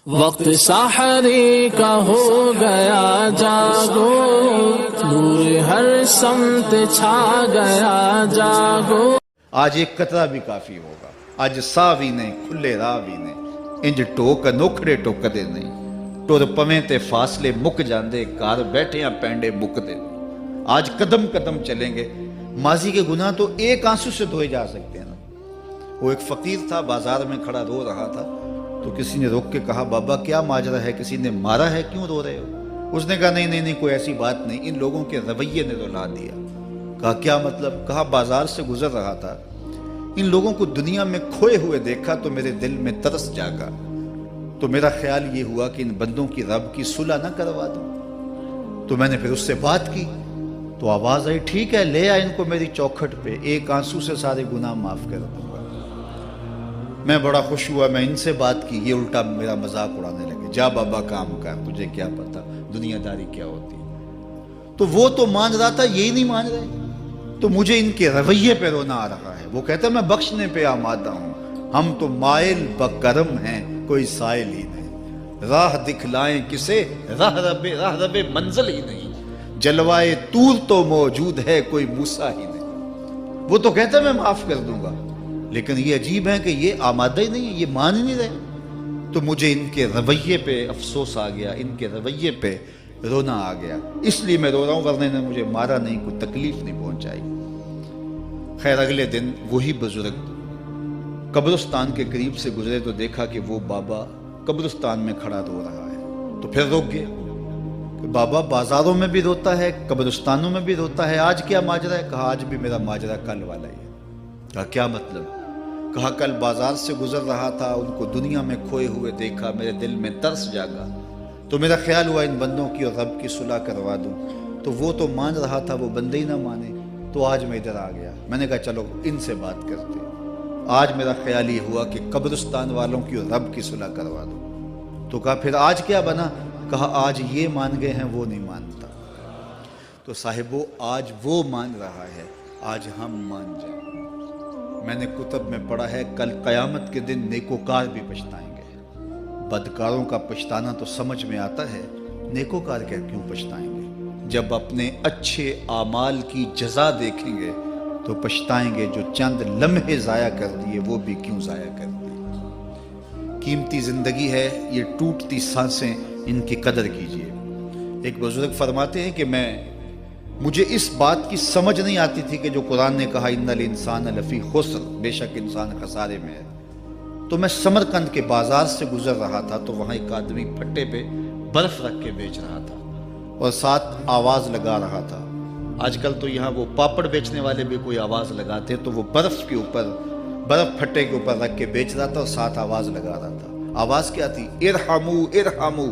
وقت سحری کا ہو گیا جاگو، نور ہر سمت چھا گیا جاگو۔ آج ایک قطرہ بھی کافی ہوگا، اج ساہ بھی نہیں کھلے راہ بھی نہیں، انج ٹوک نوکھڑے ٹوکدے نہیں، ٹر پویں تے فاصلے مک جاندے، گھر بیٹھیاں پینڈے مکدے نہیں۔ آج قدم قدم چلیں گے، ماضی کے گناہ تو ایک آنسو سے دھوئے جا سکتے ہیں نا۔ وہ ایک فقیر تھا، بازار میں کھڑا رو رہا تھا، تو کسی نے روک کے کہا بابا کیا ماجرا ہے، کسی نے مارا ہے، کیوں رو رہے ہو؟ اس نے کہا نہیں کوئی ایسی بات نہیں، ان لوگوں کے رویے نے رلا دیا۔ کہا کیا مطلب؟ کہا بازار سے گزر رہا تھا، ان لوگوں کو دنیا میں کھوئے ہوئے دیکھا تو میرے دل میں ترس جاگا، تو میرا خیال یہ ہوا کہ ان بندوں کی رب کی صلح نہ کروا دوں۔ تو میں نے پھر اس سے بات کی، تو آواز آئی ٹھیک ہے لے آ ان کو میری چوکھٹ پہ، ایک آنسو سے سارے گناہ معاف کر دوں گا۔ میں بڑا خوش ہوا، میں ان سے بات کی، یہ الٹا میرا مذاق اڑانے لگے، جا بابا کام کر، تجھے کیا پتا دنیا داری کیا ہوتی ہے۔ تو وہ تو مان رہا تھا، یہی نہیں مان رہے، تو مجھے ان کے رویے پہ رونا آ رہا ہے۔ وہ کہتا ہے میں بخشنے پہ آمادہ ہوں، ہم تو مائل بکرم ہیں، کوئی سائل ہی نہیں، راہ دکھلائیں کسے، راہ رب منزل ہی نہیں، جلوائے طور تو موجود ہے، کوئی موسیٰ ہی نہیں۔ وہ تو کہتا ہے میں معاف کر دوں گا، لیکن یہ عجیب ہے کہ یہ آمادہ ہی نہیں ہے، یہ مان ہی نہیں رہے۔ تو مجھے ان کے رویے پہ افسوس آ گیا، ان کے رویے پہ رونا آ گیا، اس لیے میں رو رہا ہوں، ورنہ نے مجھے مارا نہیں، کوئی تکلیف نہیں پہنچائی۔ خیر اگلے دن وہی بزرگ قبرستان کے قریب سے گزرے تو دیکھا کہ وہ بابا قبرستان میں کھڑا رو رہا ہے، تو پھر روک گیا کہ بابا بازاروں میں بھی روتا ہے، قبرستانوں میں بھی روتا ہے، آج کیا ماجرا ہے؟ کہا آج بھی میرا ماجرا کل والا ہی ہے۔ کہا کیا مطلب؟ کہا کل بازار سے گزر رہا تھا، ان کو دنیا میں کھوئے ہوئے دیکھا، میرے دل میں ترس جاگا، تو میرا خیال ہوا ان بندوں کی اور رب کی صلح کروا دوں، تو وہ تو مان رہا تھا، وہ بندے ہی نہ مانے، تو آج میں ادھر آ گیا۔ میں نے کہا چلو ان سے بات کرتے، آج میرا خیال یہ ہوا کہ قبرستان والوں کی اور رب کی صلح کروا دوں۔ تو کہا پھر آج کیا بنا؟ کہا آج یہ مان گئے ہیں، وہ نہیں مانتا۔ تو صاحبو آج وہ مان رہا ہے، آج ہم مان جائیں۔ میں نے کتب میں پڑھا ہے کل قیامت کے دن نیکوکار بھی پچھتائیں گے۔ بدکاروں کا پچھتانا تو سمجھ میں آتا ہے، نیکوکار کیوں پچھتائیں گے؟ جب اپنے اچھے اعمال کی جزا دیکھیں گے تو پچھتائیں گے، جو چند لمحے ضائع کر دیے وہ بھی کیوں ضائع کر دیے۔ قیمتی زندگی ہے، یہ ٹوٹتی سانسیں، ان کی قدر کیجیے۔ ایک بزرگ فرماتے ہیں کہ مجھے اس بات کی سمجھ نہیں آتی تھی کہ جو قرآن نے کہا ان الانسان لفی خسر، بے شک انسان خسارے میں ہے، تو میں سمرقند کے بازار سے گزر رہا تھا تو وہاں ایک آدمی پھٹے پہ برف رکھ کے بیچ رہا تھا اور ساتھ آواز لگا رہا تھا۔ آج کل تو یہاں وہ پاپڑ بیچنے والے بھی کوئی آواز لگاتے، تو وہ برف پھٹے کے اوپر رکھ کے بیچ رہا تھا اور ساتھ آواز لگا رہا تھا۔ آواز کیا تھی؟ ارحمو ارحمو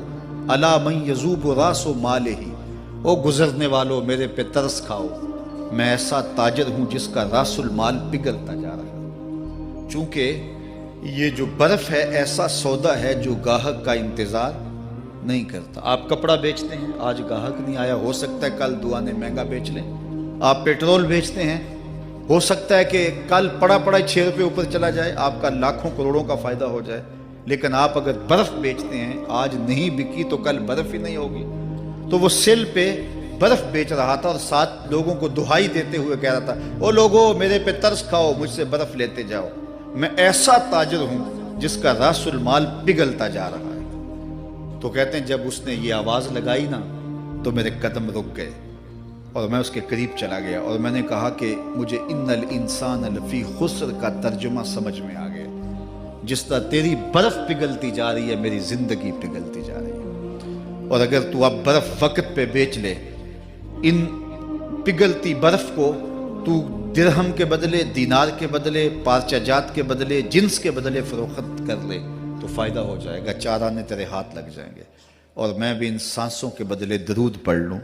الا من یذوب راس مالہ، او گزرنے والوں میرے پہ ترس کھاؤ، میں ایسا تاجر ہوں جس کا راس المال پگھلتا جا رہا ہے۔ چونکہ یہ جو برف ہے ایسا سودا ہے جو گاہک کا انتظار نہیں کرتا۔ آپ کپڑا بیچتے ہیں، آج گاہک نہیں آیا، ہو سکتا ہے کل دعا نے مہنگا بیچ لیں۔ آپ پیٹرول بیچتے ہیں، ہو سکتا ہے کہ کل پڑا 6 روپے اوپر چلا جائے، آپ کا لاکھوں کروڑوں کا فائدہ ہو جائے۔ لیکن آپ اگر برف بیچتے ہیں، آج نہیں بکی تو کل برف ہی نہیں ہوگی۔ تو وہ سل پہ برف بیچ رہا تھا اور ساتھ لوگوں کو دہائی دیتے ہوئے کہہ رہا تھا او لوگو میرے پہ ترس کھاؤ، مجھ سے برف لیتے جاؤ، میں ایسا تاجر ہوں جس کا راس المال پگھلتا جا رہا ہے۔ تو کہتے ہیں جب اس نے یہ آواز لگائی نا تو میرے قدم رک گئے اور میں اس کے قریب چلا گیا اور میں نے کہا کہ مجھے ان الانسان لفی خسر کا ترجمہ سمجھ میں آ گیا۔ جس طرح تیری برف پگھلتی جا رہی ہے، میری زندگی پگھلتی جا رہی ہے، اور اگر تو اب برف وقت پہ بیچ لے، ان پگھلتی برف کو تو درہم کے بدلے، دینار کے بدلے، پارچہ جات کے بدلے، جنس کے بدلے فروخت کر لے تو فائدہ ہو جائے گا، 4 آنے تیرے ہاتھ لگ جائیں گے۔ اور میں بھی ان سانسوں کے بدلے درود پڑھ لوں،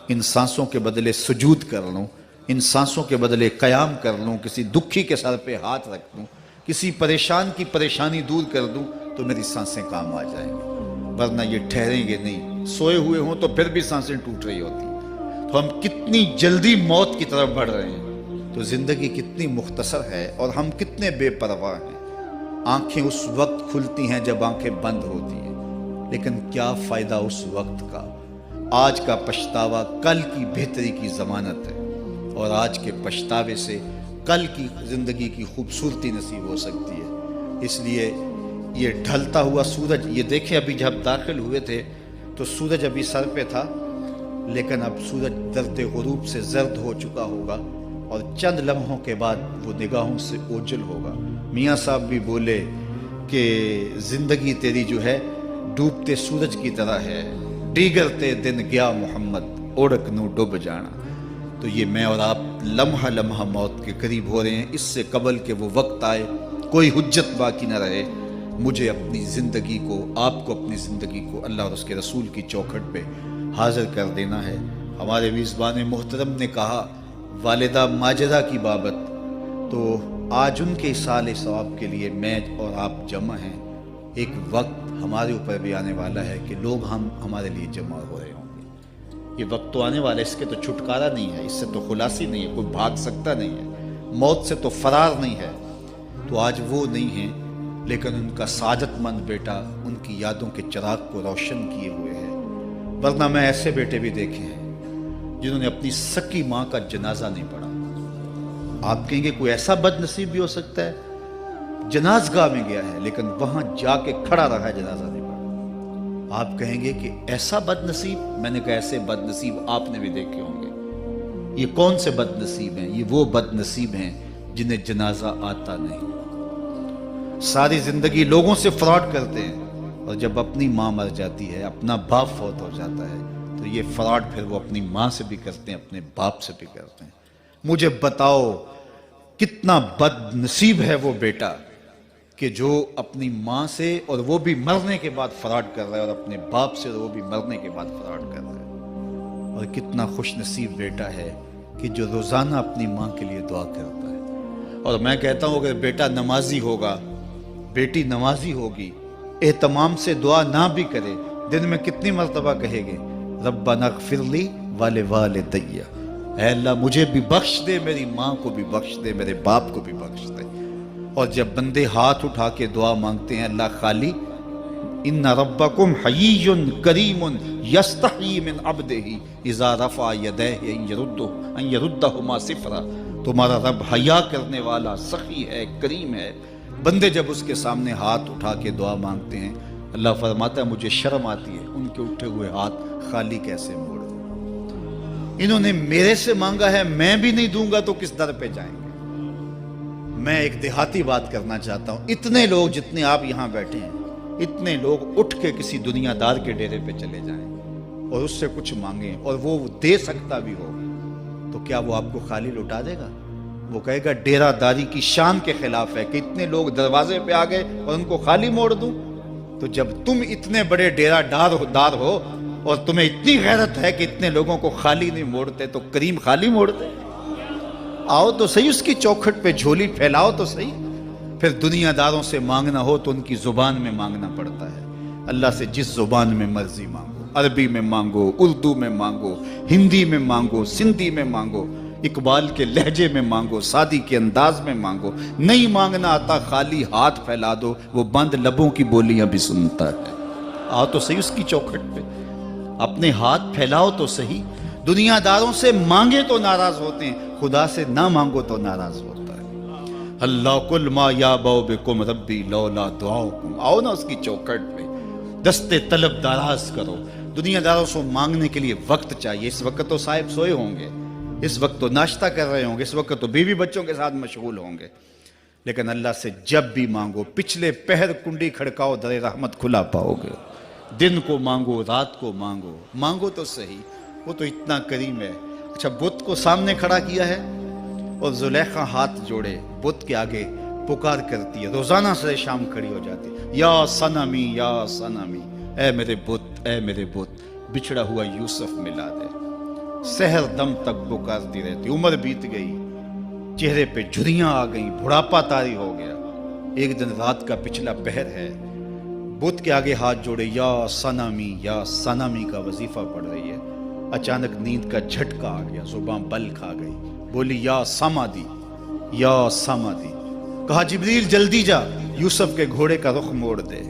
ان سانسوں کے بدلے سجود کر لوں، ان سانسوں کے بدلے قیام کر لوں، کسی دکھی کے سر پہ ہاتھ رکھ دوں، کسی پریشان کی پریشانی دور کر دوں تو میری سانسیں کام آ جائیں گی، ورنہ یہ ٹھہریں گے نہیں۔ سوئے ہوئے ہوں تو پھر بھی سانسیں ٹوٹ رہی ہوتی ہیں، تو ہم کتنی جلدی موت کی طرف بڑھ رہے ہیں، تو زندگی کتنی مختصر ہے اور ہم کتنے بے پرواہ ہیں۔ آنکھیں اس وقت کھلتی ہیں جب آنکھیں بند ہوتی ہیں، لیکن کیا فائدہ اس وقت کا؟ آج کا پچھتاوا کل کی بہتری کی ضمانت ہے، اور آج کے پچھتاوے سے کل کی زندگی کی خوبصورتی نصیب ہو سکتی ہے۔ اس لیے یہ ڈھلتا ہوا سورج، یہ دیکھیں ابھی جب داخل ہوئے تھے تو سورج ابھی سر پہ تھا، لیکن اب سورج درد غروب سے زرد ہو چکا ہوگا، اور چند لمحوں کے بعد وہ نگاہوں سے اوجھل ہوگا۔ میاں صاحب بھی بولے کہ زندگی تیری جو ہے ڈوبتے سورج کی طرح ہے، ڈیگرتے دن گیا محمد اوڑک نو ڈوب جانا۔ تو یہ میں اور آپ لمحہ لمحہ موت کے قریب ہو رہے ہیں۔ اس سے قبل کہ وہ وقت آئے کوئی حجت باقی نہ رہے، مجھے اپنی زندگی کو، آپ کو اپنی زندگی کو اللہ اور اس کے رسول کی چوکھٹ پہ حاضر کر دینا ہے۔ ہمارے میزبان محترم نے کہا والدہ ماجدہ کی بابت، تو آج ان کے ایصال ثواب کے لیے میں اور آپ جمع ہیں۔ ایک وقت ہمارے اوپر بھی آنے والا ہے کہ لوگ ہمارے لیے جمع ہو رہے ہوں گے۔ یہ وقت تو آنے والا ہے، اس کے تو چھٹکارا نہیں ہے، اس سے تو خلاصی نہیں ہے، کوئی بھاگ سکتا نہیں ہے، موت سے تو فرار نہیں ہے۔ تو آج وہ نہیں ہیں، لیکن ان کا سعادت مند بیٹا ان کی یادوں کے چراغ کو روشن کیے ہوئے ہے۔ ورنہ میں ایسے بیٹے بھی دیکھے ہیں جنہوں نے اپنی سکی ماں کا جنازہ نہیں پڑھا۔ آپ کہیں گے کوئی ایسا بد نصیب بھی ہو سکتا ہے، جنازگاہ میں گیا ہے لیکن وہاں جا کے کھڑا رہا ہے، جنازہ نہیں پڑھا۔ آپ کہیں گے کہ ایسا بد نصیب؟ میں نے کہا ایسے بد نصیب آپ نے بھی دیکھے ہوں گے۔ یہ کون سے بد نصیب ہیں؟ یہ وہ بد نصیب ہیں جنہیں جنازہ آتا نہیں، ساری زندگی لوگوں سے فراڈ کرتے ہیں، اور جب اپنی ماں مر جاتی ہے، اپنا باپ فوت ہو جاتا ہے، تو یہ فراڈ پھر وہ اپنی ماں سے بھی کرتے ہیں، اپنے باپ سے بھی کرتے ہیں۔ مجھے بتاؤ کتنا بد نصیب ہے وہ بیٹا کہ جو اپنی ماں سے، اور وہ بھی مرنے کے بعد فراڈ کر رہا ہے، اور اپنے باپ سے، اور وہ بھی مرنے کے بعد فراڈ کر رہا ہے۔ اور کتنا خوش نصیب بیٹا ہے کہ جو روزانہ اپنی ماں کے لیے دعا کرتا ہے۔ اور میں کہتا ہوں اگر بیٹا نمازی ہوگا، بیٹی نمازی ہوگی، اہتمام سے دعا نہ بھی کرے، دن میں کتنی مرتبہ کہے گے ربنا اغفر لی ولوالدی، اے اللہ مجھے بھی بخش دے، میری ماں کو بھی بخش دے، میرے باپ کو بھی بخش دے۔ اور جب بندے ہاتھ اٹھا کے دعا مانگتے ہیں اللہ خالی ان ربکم حیی کریم یستحیی من عبدہ اذا رفع یدیہ ان یردہما صفرا، تمہارا رب حیا کرنے والا، سخی ہے، کریم ہے۔ بندے جب اس کے سامنے ہاتھ اٹھا کے دعا مانگتے ہیں، اللہ فرماتا ہے مجھے شرم آتی ہے ان کے اٹھے ہوئے ہاتھ خالی کیسے موڑ دوں۔ انہوں نے میرے سے مانگا ہے، میں بھی نہیں دوں گا تو کس در پہ جائیں گے؟ میں ایک دیہاتی بات کرنا چاہتا ہوں، اتنے لوگ جتنے آپ یہاں بیٹھے ہیں، اتنے لوگ اٹھ کے کسی دنیا دار کے ڈیرے پہ چلے جائیں اور اس سے کچھ مانگیں اور وہ دے سکتا بھی ہو، تو کیا وہ آپ کو خالی لوٹا دے گا؟ وہ کہے گا ڈیرہ داری کی شان کے خلاف ہے کہ اتنے لوگ دروازے پہ آ گئے اور ان کو خالی موڑ دوں۔ تو جب تم اتنے بڑے ڈیرہ دار ہو اور تمہیں اتنی غیرت ہے کہ اتنے لوگوں کو خالی نہیں موڑتے، تو کریم خالی موڑ دے؟ آؤ تو صحیح اس کی چوکھٹ پہ، جھولی پھیلاؤ تو صحیح۔ پھر دنیا داروں سے مانگنا ہو تو ان کی زبان میں مانگنا پڑتا ہے۔ اللہ سے جس زبان میں مرضی مانگو، عربی میں مانگو، اردو میں مانگو، ہندی میں مانگو، سندھی میں مانگو، اقبال کے لہجے میں مانگو، سادی کے انداز میں مانگو۔ نہیں مانگنا آتا خالی ہاتھ پھیلا دو، وہ بند لبوں کی بولیاں بھی سنتا ہے۔ آؤ تو صحیح اس کی چوکھٹ پہ، اپنے ہاتھ پھیلاؤ تو صحیح۔ دنیا داروں سے مانگے تو ناراض ہوتے ہیں، خدا سے نہ مانگو تو ناراض ہوتا ہے۔ اللہ کل ما یابو بکم ربی لولا دعاؤکم، آؤ نا اس کی چوکھٹ پہ، دستے طلب دراز کرو۔ دنیا داروں سے مانگنے کے لیے وقت چاہیے۔ اس وقت تو صاحب سوئے ہوں گے، اس وقت تو ناشتہ کر رہے ہوں گے، اس وقت تو بیوی بچوں کے ساتھ مشغول ہوں گے، لیکن اللہ سے جب بھی مانگو، پچھلے پہر کنڈی کھڑکاؤ، در رحمت کھلا پاؤ گے۔ دن کو مانگو، رات کو مانگو، مانگو تو صحیح، وہ تو اتنا کریم ہے۔ اچھا بت کو سامنے کھڑا کیا ہے اور زلیخا ہاتھ جوڑے بت کے آگے پکار کرتی ہے، روزانہ سے شام کھڑی ہو جاتی ہے، یا صنمی یا صنمی، اے میرے بت، اے میرے بت، بچھڑا ہوا یوسف ملا دے۔ سحر دم تک پکارتی رہتی، عمر بیت گئی، چہرے پہ جھریاں آ گئیں، بڑھاپا طاری ہو گیا۔ ایک دن رات کا پچھلا پہر ہے، بت کے آگے ہاتھ جوڑے، یا صنمی کا وظیفہ پڑھ رہی ہے۔ اچانک نیند کا جھٹکا آ گیا، زباں بل کھا گئی، بولی یا سمادی، یا سمادی۔ کہا جبریل جلدی جا، یوسف کے گھوڑے کا رخ موڑ دے۔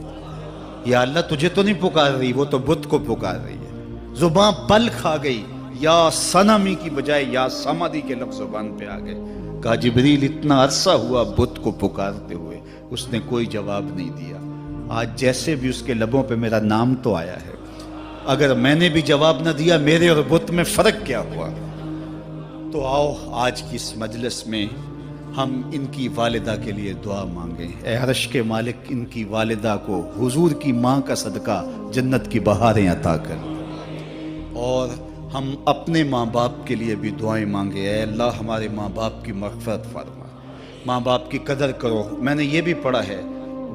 یا اللہ تجھے تو نہیں پکار رہی، وہ تو بت کو پکار رہی ہے۔ زباں بل کھا گئی، یا صنمی کی بجائے یا سمادی کے لفظ زبان پہ آ گئے۔ کہا جبریل اتنا عرصہ ہوا بت کو پکارتے ہوئے، اس نے کوئی جواب نہیں دیا، آج جیسے بھی اس کے لبوں پہ میرا نام تو آیا ہے، اگر میں نے بھی جواب نہ دیا میرے اور بت میں فرق کیا ہوا؟ تو آؤ آج کی اس مجلس میں ہم ان کی والدہ کے لیے دعا مانگیں۔ اے عرش کے مالک، ان کی والدہ کو حضور کی ماں کا صدقہ جنت کی بہاریں عطا کر، اور ہم اپنے ماں باپ کے لیے بھی دعائیں مانگے۔ اے اللہ ہمارے ماں باپ کی مغفرت فرما، ماں باپ کی قدر کرو۔ میں نے یہ بھی پڑھا ہے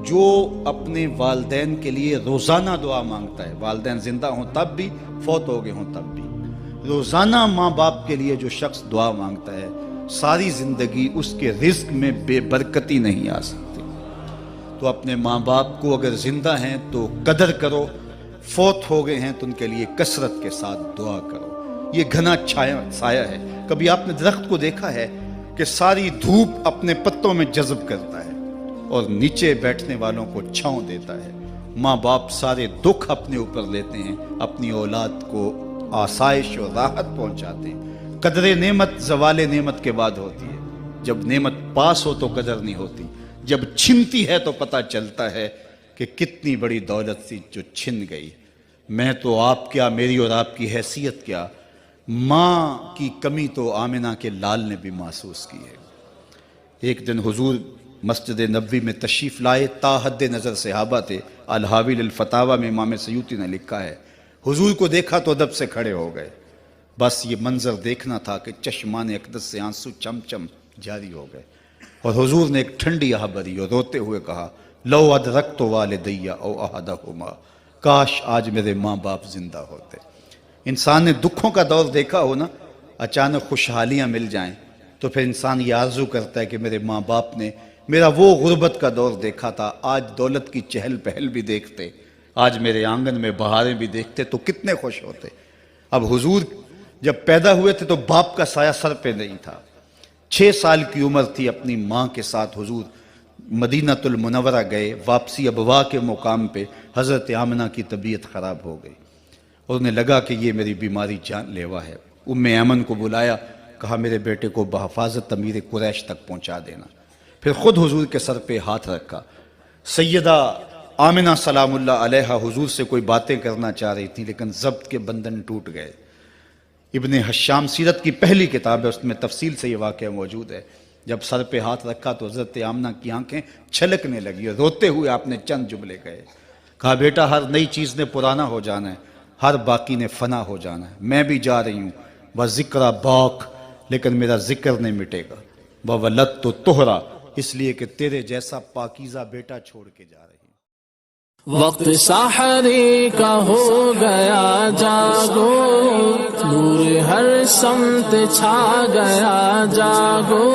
جو اپنے والدین کے لیے روزانہ دعا مانگتا ہے، والدین زندہ ہوں تب بھی، فوت ہو گئے ہوں تب بھی، روزانہ ماں باپ کے لیے جو شخص دعا مانگتا ہے، ساری زندگی اس کے رزق میں بے برکتی نہیں آ سکتی۔ تو اپنے ماں باپ کو اگر زندہ ہیں تو قدر کرو، فوت ہو گئے ہیں تو ان کے لیے کثرت کے ساتھ دعا کرو۔ یہ گھنا سایہ ہے۔ کبھی آپ نے درخت کو دیکھا ہے کہ ساری دھوپ اپنے پتوں میں جذب کرتا ہے اور نیچے بیٹھنے والوں کو چھاؤں دیتا ہے؟ ماں باپ سارے دکھ اپنے اوپر لیتے ہیں، اپنی اولاد کو آسائش اور راحت پہنچاتے ہیں۔ قدر نعمت زوال نعمت کے بعد ہوتی ہے، جب نعمت پاس ہو تو قدر نہیں ہوتی، جب چھنتی ہے تو پتہ چلتا ہے کہ کتنی بڑی دولت تھی جو چھن گئی۔ میں تو آپ کیا، میری اور آپ کی حیثیت کیا، ماں کی کمی تو آمنہ کے لال نے بھی محسوس کی ہے۔ ایک دن حضور مسجد نبوی میں تشریف لائے، تا حد نظر صحابہ تھے۔ الحاوی للفتاوی میں امام سیوطی نے لکھا ہے حضور کو دیکھا تو ادب سے کھڑے ہو گئے، بس یہ منظر دیکھنا تھا کہ چشمان اقدس سے آنسو چم چم جاری ہو گئے، اور حضور نے ایک ٹھنڈی آہ بھری اور روتے ہوئے کہا لو ادرکت والدی او احدہما، کاش آج میرے ماں باپ زندہ ہوتے۔ انسان نے دکھوں کا دور دیکھا ہو نا، اچانک خوشحالیاں مل جائیں تو پھر انسان یہ آرزو کرتا ہے کہ میرے ماں باپ نے میرا وہ غربت کا دور دیکھا تھا، آج دولت کی چہل پہل بھی دیکھتے، آج میرے آنگن میں بہاریں بھی دیکھتے تو کتنے خوش ہوتے۔ اب حضور جب پیدا ہوئے تھے تو باپ کا سایہ سر پہ نہیں تھا، 6 سال کی عمر تھی، اپنی ماں کے ساتھ حضور مدینۃ المنورہ گئے۔ واپسی ابوا کے مقام پہ حضرت آمنہ کی طبیعت خراب ہو گئی اور انہیں لگا کہ یہ میری بیماری جان لیوا ہے۔ ام ایمن کو بلایا، کہا میرے بیٹے کو بحفاظت امیر قریش تک پہنچا دینا۔ پھر خود حضور کے سر پہ ہاتھ رکھا۔ سیدہ آمنہ سلام اللہ علیہا حضور سے کوئی باتیں کرنا چاہ رہی تھی لیکن ضبط کے بندھن ٹوٹ گئے۔ ابن حشام سیرت کی پہلی کتاب ہے، اس میں تفصیل سے یہ واقعہ موجود ہے۔ جب سر پہ ہاتھ رکھا تو حضرت آمنہ کی آنکھیں چھلکنے لگی اور روتے ہوئے آپ نے چند جملے کہے، کہا بیٹا ہر نئی چیز نے پرانا ہو جانا ہے، ہر باقی نے فنا ہو جانا ہے، میں بھی جا رہی ہوں، وَذِكْرَ باق، لیکن میرا ذکر نہیں مٹے گا، وَوَلَدْتُ طُہْرًا، اس لیے کہ تیرے جیسا پاکیزہ بیٹا چھوڑ کے جا رہی ہوں۔ وقت سحری کا ہو گیا جاگو، نور ہر سمت چھا گیا جاگو۔